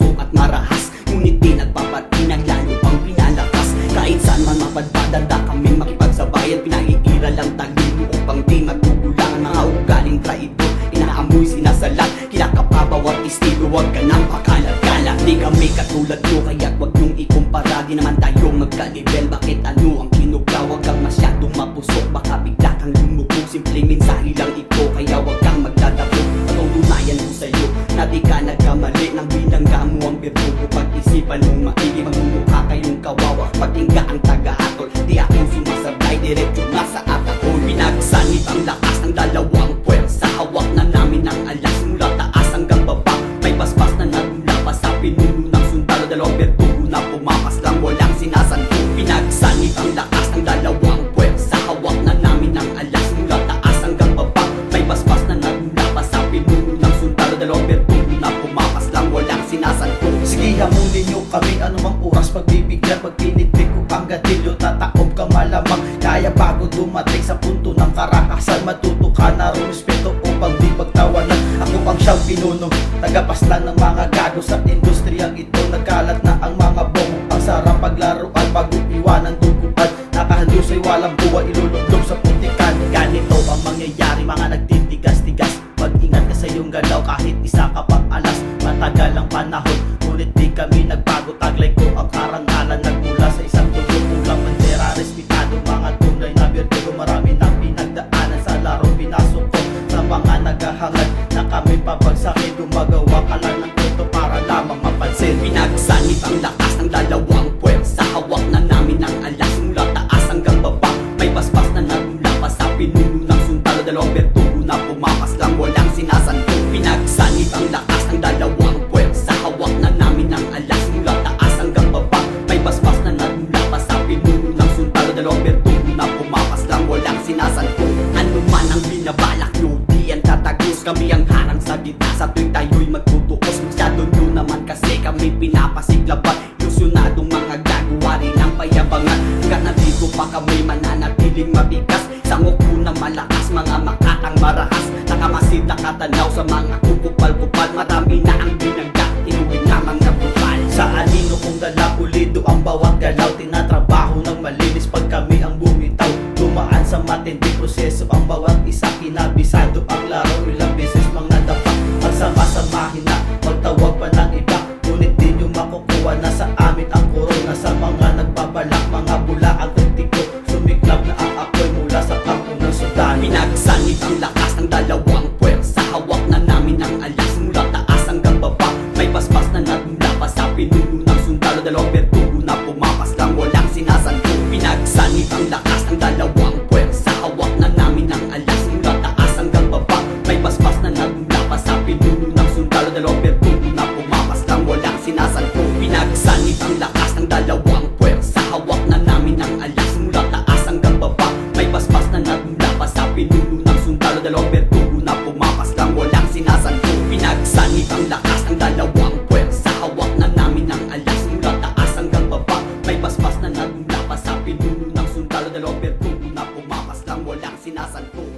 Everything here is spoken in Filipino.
malusog at marahas, ngunit di nagpapatinag, lalo pang pinalakas. Kahit saan man mapadpadanda kami makipagsabayan, pinaiira lang talino upang di magkukulangan. Mga ugaling traidor, inaamoy sinasalat, kinakapa bawat estilo, wag ka nang pakalat-kalat. Di kami katulad nyo, kaya't wag nung ikumpara. Di naman tayo magka-level, bakit ano ang kinugla? Wag kang masyadong mapusok, baka bigla kang lumubog. Simpleng mensahe lang ito, kaya wag kang magdadako. Patutunayan ko sa'yo na di ka nagkamali nang binangga mo ang birtugo. Pag-isipan mong maigi, magmumukha kayong kawawa. Pagtingga ang taga-atol, di ako sumasablay, diretso na sa atakol. Pinagsanib ang lakas ng dalawang puwersa, hawak na namin ang alas mula taas hanggang baba. May paspas na nagmula pa sa pinuno ng sundalo, dalawang birtugo na pumapas lang walang sinasanto. Pinagsanib ang lakas ng dalawang puwersa, hawak na namin ang alas mula taas hanggang baba. May paspas na nagmula pa sa pinuno ng sundalo, dalawang birtugo na pumapas lang walang sinasanto. Sige, hamunin nyo kami anumang oras, pagbibigyan, pag pinitpik ko ang gatilyo, tataob ka malamang. Kaya bago dumating sa punto ng karakasan, matuto ka na rumispeto upang di pagtawanan. Ako ang siyang pinuno, tagapaslan ng mga gago sa industriyang ito. Nagkalat na ang mga bongo, ang sarap paglaruan, bago iwanan duguan. Nakahandusay walang buwan, ilulublob sa puntikan. Ganito ang mangyayari, mga nagtitigas-tigas. Mag-ingat ka sa iyong galaw kahit isa ka pang alas. Matagal ang panahon, ngunit di kami nagbago. Taglay ko ang karangalan, nagmula sa isang dugo. Pulang bandera, respetado, mga tunay na birtugo. Marami nang pinagdaanan sa laro, pinasok ko sa mga naghahangad na kami pabagsakin. Gumagawa ka lang ng kwento para lamang mapansin. Pinagsanib ang lakas ng dalawang puwersa, hawak na namin ang alas mula taas hanggang baba. May paspas na nagmula pa sa pinuno ng sundalo, dalawang birtugo na pumapas lang walang sinasanto. Pinagsanib ang lakas ng dalawang puwersa, hawak na namin ang alas mula taas hanggang baba. May paspas na nagmula pa sa pinuno ng sundalo, dalawang birtugo na pumapas lang walang sinasanto. Ano man ang binabalak nyo, di yan tatagos. Kami ang harang sa gitna sa tuwing tayo'y magtutuos. Masyado nyo naman kasi kami pinapasiglaban. Ilusyonadong mga gagawa rin ng payabangan. Hanggat nandito pa kami mananatiling mabigas. Sangok ko na malakas, mga makatang marahas. Nakamasid nakatanaw sa mga kukupal-kupal. Marami na ang binangga, tinuwing na mga bupal. Sa anino kong dala, pulido ang bawat galaw. Tinatrabaho ng malinis pag kami ang bumitaw. Dumaan sa matinding proseso ang bawat isa. Kinabisado ang laro, ilang beses mang nadapa. Magsama-samahin na, magtawag pa ng iba. Ngunit di nyo makukuha na sa amin ang korona. Sa mga nagbabalak, mga bula ang kritiko. Sumiklab na ang apoy mula sa kampo ng Sudan. Pinagsanib ang lakas ng dalawang puwersa, hawak na namin ang alas mula taas hanggang baba. May paspas na nagmula pa sa pinuno ng sundalo, dalawang birtugo na pumapas lang walang sinasanto. Pinagsanib ang lakas ng dalawang puwersa, hawak na namin ang alas mula taas hanggang baba. May paspas na nagmula pa sa pinuno ng sundalo, dalawang birtugo na pumapas lang walang sinasanto. Pinagsanib ang lakas ng dalawang puwersa, hawak na namin ang alas mula taas hanggang baba. May paspas na nagmula pa sa pinuno ng sundalo, dalawang birtugo na pumapas lang walang sinasanto. Pinagsanib ang lakas ng dalawang puwersa, hawak na namin ang alas mula taas hanggang baba. May paspas na nagmula pa sa pinuno ng sundalo, dalawang birtugo na pumapas lang walang sinasanto.